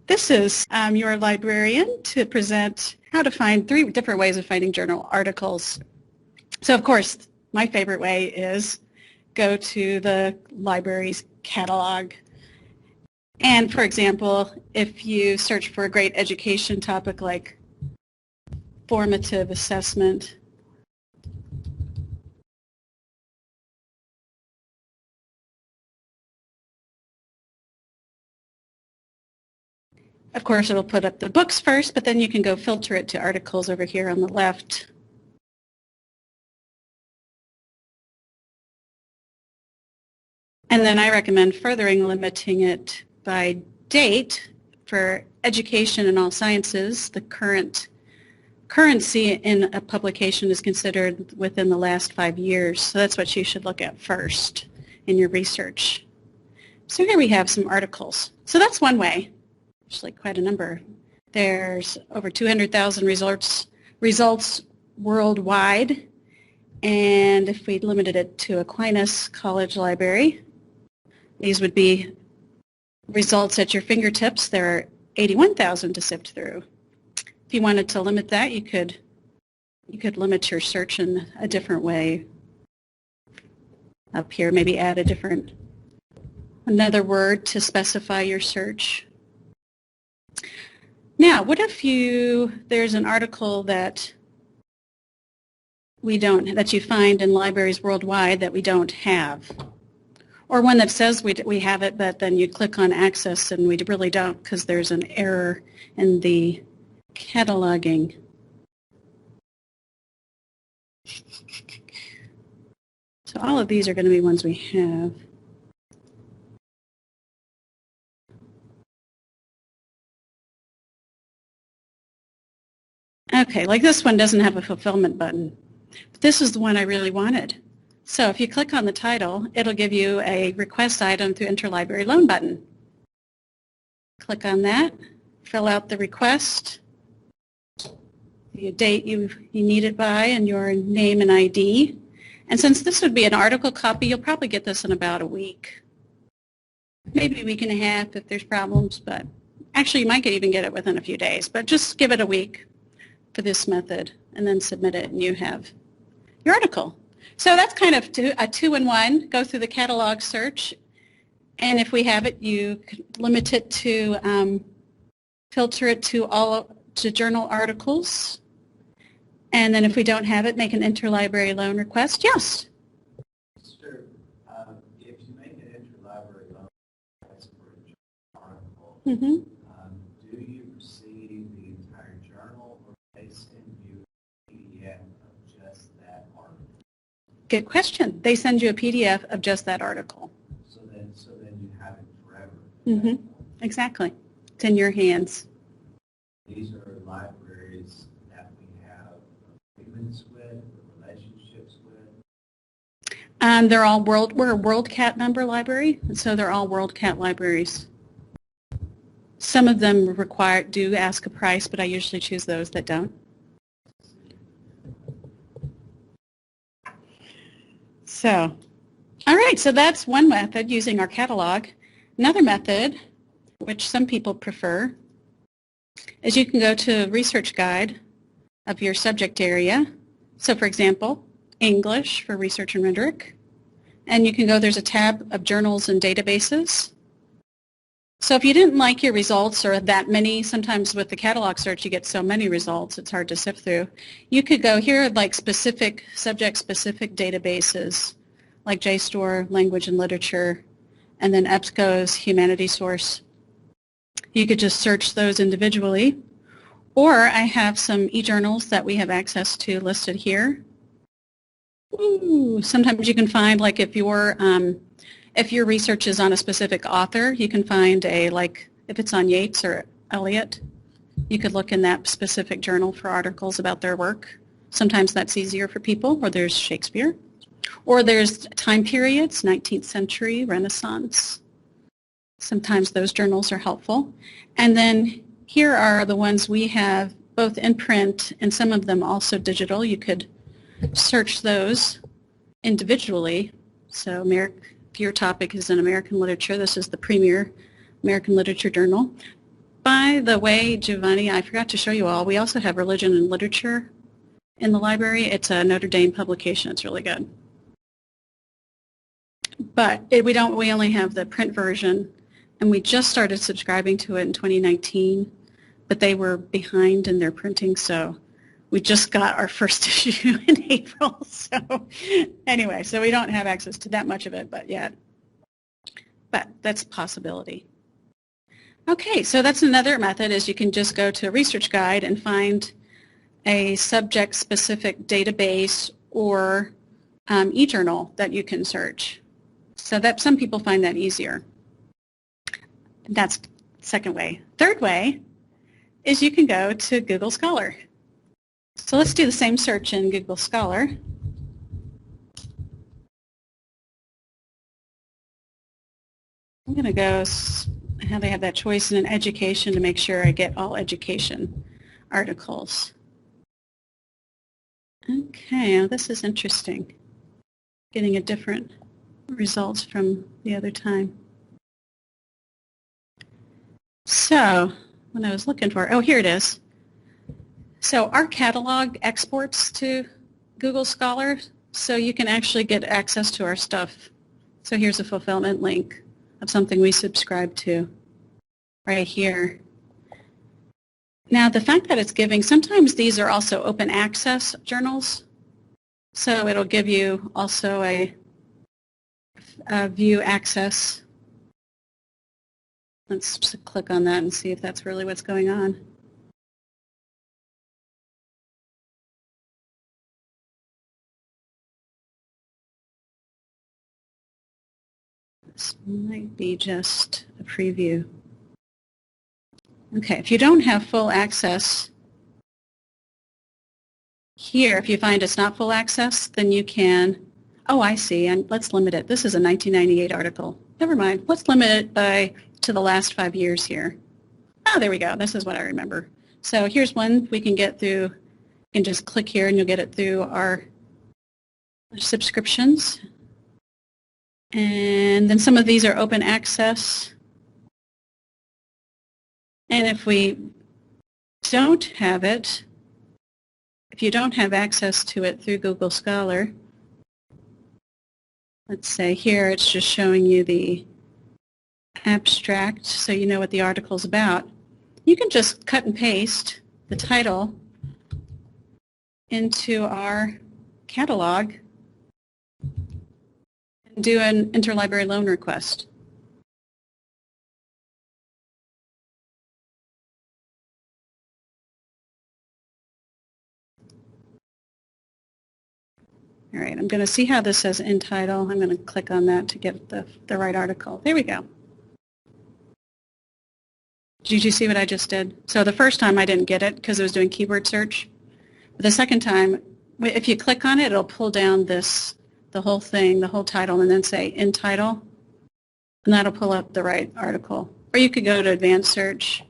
This is your librarian to present how to find 3 different ways of finding journal articles. So of course, my favorite way is go to the library's catalog. And for example, if you search for a great education topic like formative assessment, of course, it'll put up the books first, but then you can go filter it to articles over here on the left. And then I recommend furthering limiting it by date. For education and all sciences, the currency in a publication is considered within the last 5 years. So that's what you should look at first in your research. So here we have some articles. So that's one way. Actually quite a number. There's over 200,000 results worldwide. And if we limited it to Aquinas College Library, these would be results at your fingertips. There are 81,000 to sift through. If you wanted to limit that, you could limit your search in a different way. Up here, maybe add another word to specify your search. Now, what if there's an article that you find in libraries worldwide that we don't have? Or one that says we have it, but then you click on access and we really don't because there's an error in the cataloging. So all of these are going to be ones we have. Okay, like this one doesn't have a fulfillment button. But this is the one I really wanted. So if you click on the title, it'll give you a request item through interlibrary loan button. Click on that, fill out the request, the date you need it by, and your name and ID. And since this would be an article copy, you'll probably get this in about a week. Maybe a week and a half if there's problems, but actually you might even get it within a few days. But just give it a week for this method and then submit it and you have your article. So that's kind of a 2-in-1. Go through the catalog search, and if we have it, you limit it to filter it to journal articles. And then if we don't have it, make an interlibrary loan request. Yes? Sure. If you make an interlibrary loan request for a journal article, do you receive the entire journal, or they send you a PDF of just that article? Good question. They send you a PDF of just that article. So then you have it forever. Exactly. It's in your hands. These are libraries that we have agreements with, relationships with. They're all we're a WorldCat member library, so they're all WorldCat libraries. Some of them do ask a price, but I usually choose those that don't. So, all right, so that's one method, using our catalog. Another method, which some people prefer, is you can go to a research guide of your subject area. So for example, English for research and rhetoric. And you can go, there's a tab of journals and databases. So if you didn't like your results or that many, sometimes with the catalog search you get so many results it's hard to sift through. You could go here like subject-specific databases like JSTOR, Language and Literature, and then EBSCO's Humanity Source. You could just search those individually. Or I have some e-journals that we have access to listed here. Ooh, sometimes you can find, like if your research is on a specific author, you can find if it's on Yeats or Eliot, you could look in that specific journal for articles about their work. Sometimes that's easier for people, or there's Shakespeare. Or there's time periods, 19th century, Renaissance. Sometimes those journals are helpful. And then here are the ones we have both in print and some of them also digital. You could search those individually. So if your topic is in American literature, this is the premier American Literature Journal. by the way, Giovanni, I forgot to show you all, we also have Religion and Literature in the library. It's a Notre Dame publication. It's really good. But we only have the print version, and we just started subscribing to it in 2019, but they were behind in their printing, so we just got our first issue in April. So anyway, so we don't have access to that much of it yet. But that's a possibility. Okay, so that's another method is you can just go to a research guide and find a subject-specific database or e-journal that you can search. So that some people find that easier. That's the second way. Third way is you can go to Google Scholar. So let's do the same search in Google Scholar. I'm going to go how they have that choice in education to make sure I get all education articles. Okay, now this is interesting. Getting a different results from the other time. So, when I was looking for, oh, here it is. So our catalog exports to Google Scholar, so you can actually get access to our stuff. So here's a fulfillment link of something we subscribe to right here. Now, the fact that it's giving, sometimes these are also open access journals, so it'll give you also a view access. Let's just click on that and see if that's really what's going on. This might be just a preview. Okay, if you don't have full access here, if you find it's not full access, then you can, oh, I see, and let's limit it. This is a 1998 article. Never mind. Let's limit it to the last 5 years here. Oh, there we go. This is what I remember. So here's one we can get through. You can just click here and you'll get it through our subscriptions. And then some of these are open access. And if we don't have it, if you don't have access to it through Google Scholar, let's say here it's just showing you the abstract so you know what the article's about. You can just cut and paste the title into our catalog and do an interlibrary loan request. All right, I'm going to see how this says in title. I'm going to click on that to get the right article. There we go. Did you see what I just did? So the first time I didn't get it because it was doing keyword search. But the second time, if you click on it, it'll pull down the whole thing, the whole title, and then say in title, and that'll pull up the right article. Or you could go to advanced search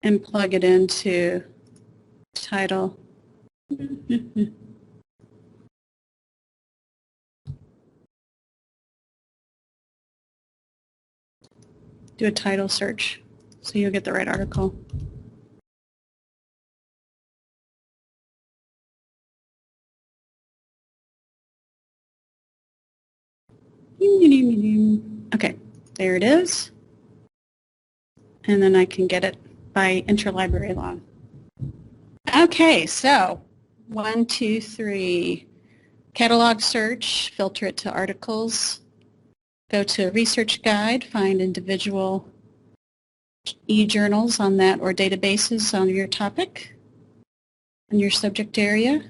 and plug it into title. Do a title search so you'll get the right article. Okay, there it is. And then I can get it by interlibrary loan. Okay, so 1, 2, 3. Catalog search, filter it to articles. Go to research guide, find individual e-journals on that or databases on your topic and your subject area.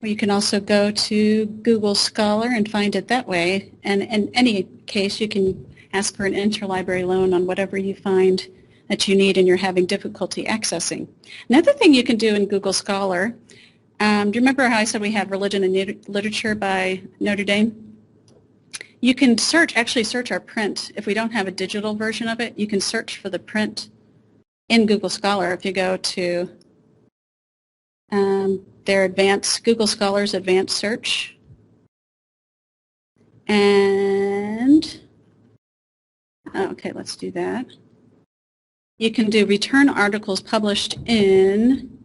Or you can also go to Google Scholar and find it that way. And in any case, you can ask for an interlibrary loan on whatever you find that you need and you're having difficulty accessing. Another thing you can do in Google Scholar, do you remember how I said we have Religion and Literature by Notre Dame? You can actually search our print. If we don't have a digital version of it, you can search for the print in Google Scholar. If you go to their Google Scholar's advanced search, and okay, let's do that. You can do return articles published in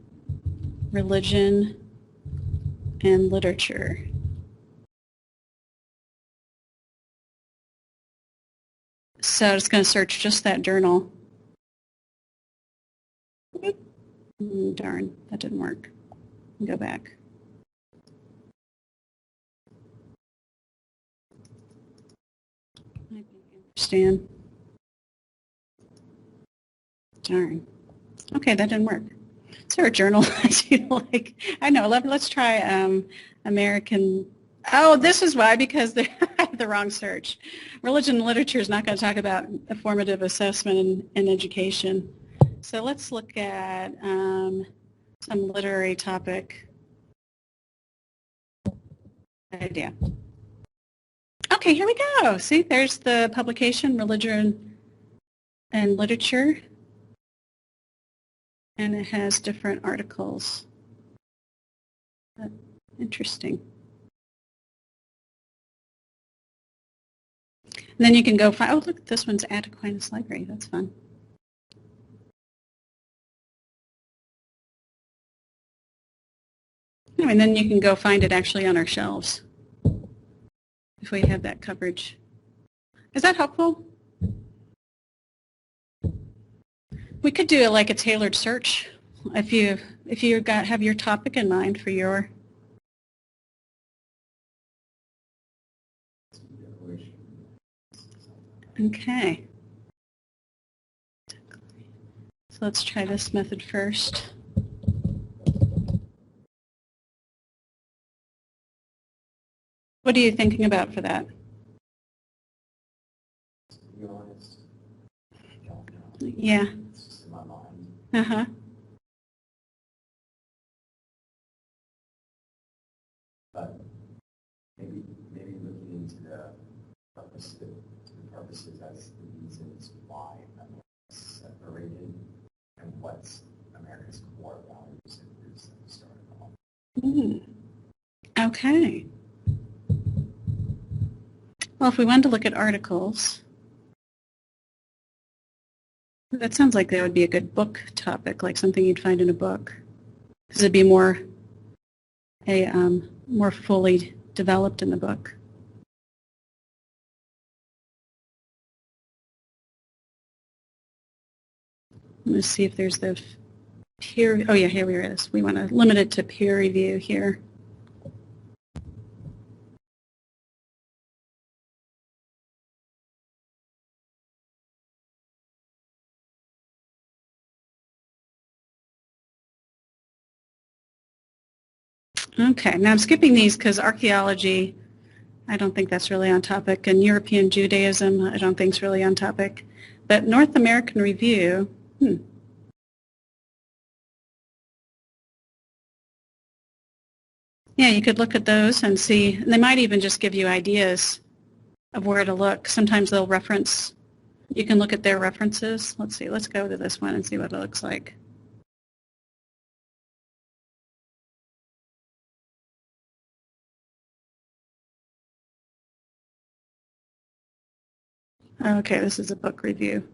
religion and literature. So it's going to search just that journal. Darn, that didn't work. Go back. I understand. Darn. Okay, that didn't work. Is there a journal that you like? I know. Let's try American. Oh, this is why, because they have the wrong search. Religion and literature is not going to talk about formative assessment and education. So let's look at some literary topic. Idea. Okay, here we go. See, there's the publication, Religion and Literature. And it has different articles. Interesting. And then you can go find, oh, look, this one's at Aquinas Library. That's fun. And then you can go find it actually on our shelves if we have that coverage. Is that helpful? We could do like a tailored search if you have your topic in mind for your. Okay. So let's try this method first. What are you thinking about for that? To be honest, I don't know. Yeah. It's just in my mind. Uh-huh. But maybe looking into the purposes as the reasons why America is separated and what's America's core values and roots that we started off. Okay. Well, if we wanted to look at articles, that sounds like that would be a good book topic, like something you'd find in a book, because it'd be more fully developed in the book. Let's see if there's the peer. Oh yeah, here it is. We want to limit it to peer review here. Okay, now I'm skipping these because archaeology, I don't think that's really on topic, and European Judaism, I don't think is really on topic. But North American Review, Yeah, you could look at those and see, and they might even just give you ideas of where to look. Sometimes they'll reference, you can look at their references. Let's see, let's go to this one and see what it looks like. Okay, this is a book review.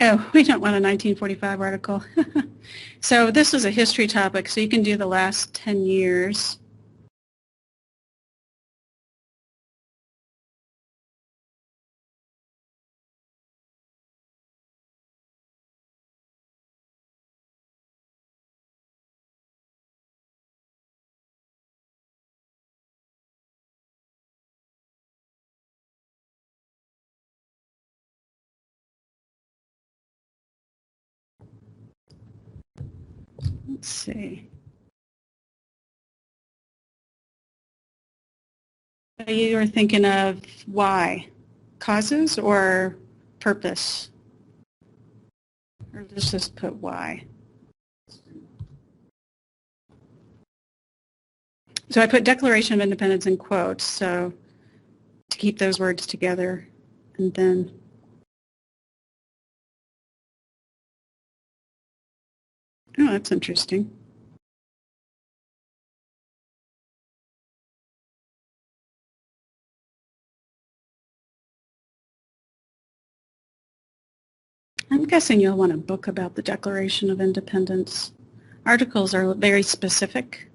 Oh, we don't want a 1945 article. So this is a history topic, so you can do the last 10 years. Let's see. You were thinking of why? Causes or purpose? Or let's just put why. So I put Declaration of Independence in quotes, so to keep those words together, and then oh, that's interesting. I'm guessing you'll want a book about the Declaration of Independence. Articles are very specific.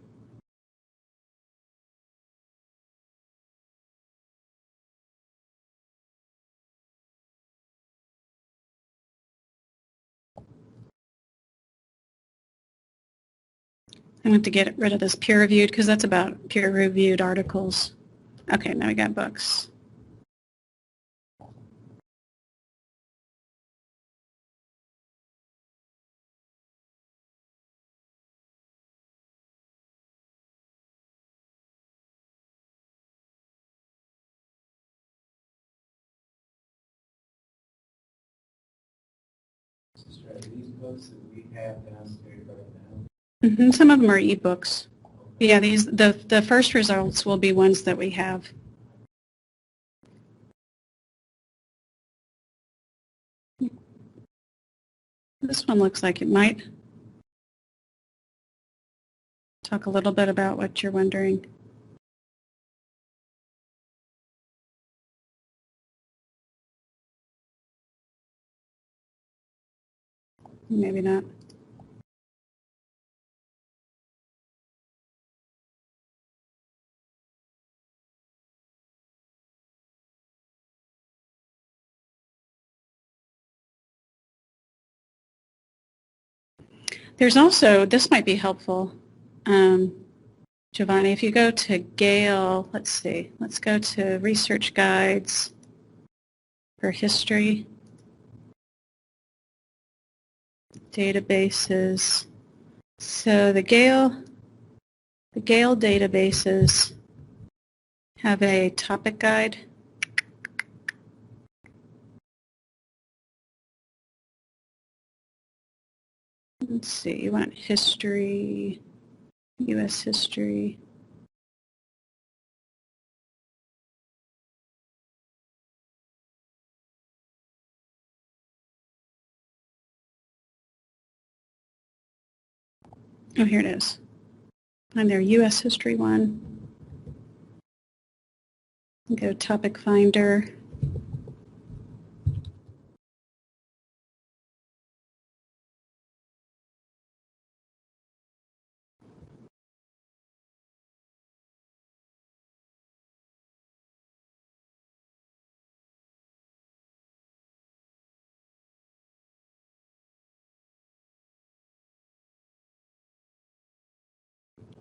I want to get rid of this peer-reviewed because that's about peer-reviewed articles. Okay, now we got books. Sister, are these books that we have downstairs right now? Some of them are ebooks. Yeah, the first results will be ones that we have. This one looks like it might talk a little bit about what you're wondering. Maybe not. There's also, this might be helpful, Giovanni, if you go to Gale, let's see, let's go to Research Guides for History, Databases. So the Gale databases have a topic guide. Let's see, you want history, U.S. history. Oh, here it is. Find their U.S. history one. Go topic finder.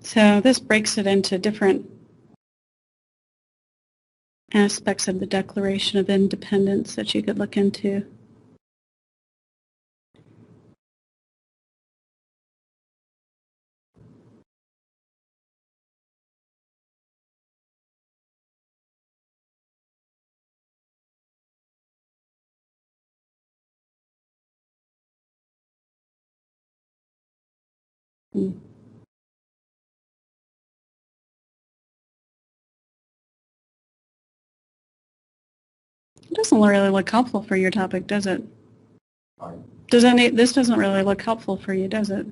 So this breaks it into different aspects of the Declaration of Independence that you could look into. Hmm. It doesn't really look helpful for your topic, does it? This doesn't really look helpful for you, does it?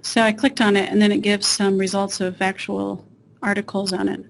So I clicked on it, and then it gives some results of actual articles on it.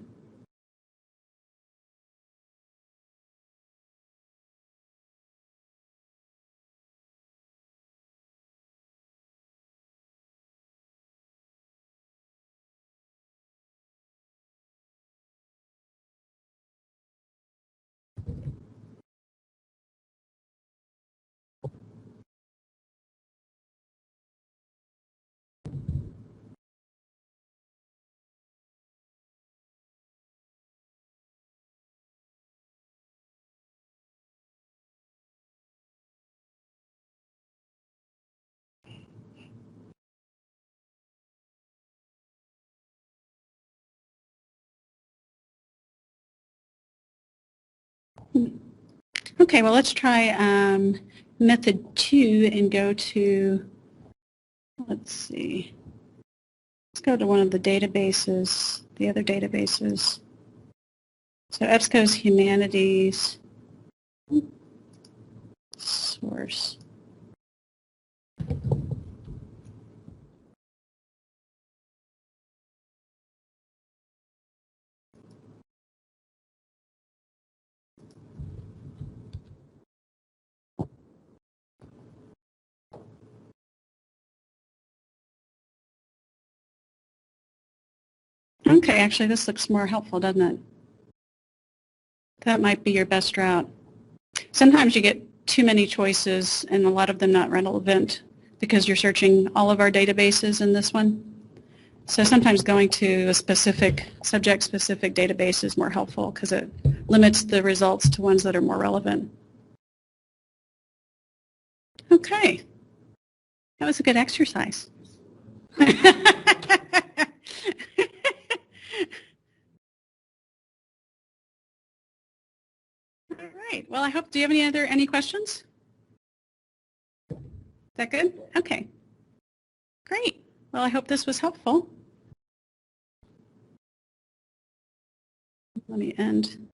Okay, well, let's try method 2 and go to, let's see, let's go to one of the databases, the other databases. So EBSCO's Humanities source. Okay, actually this looks more helpful, doesn't it? That might be your best route. Sometimes you get too many choices and a lot of them not relevant because you're searching all of our databases in this one. So sometimes going to a specific, subject-specific database is more helpful because it limits the results to ones that are more relevant. Okay. That was a good exercise. All right. Well, I hope, do you have any questions? Is that good? Okay. Great. Well, I hope this was helpful. Let me end.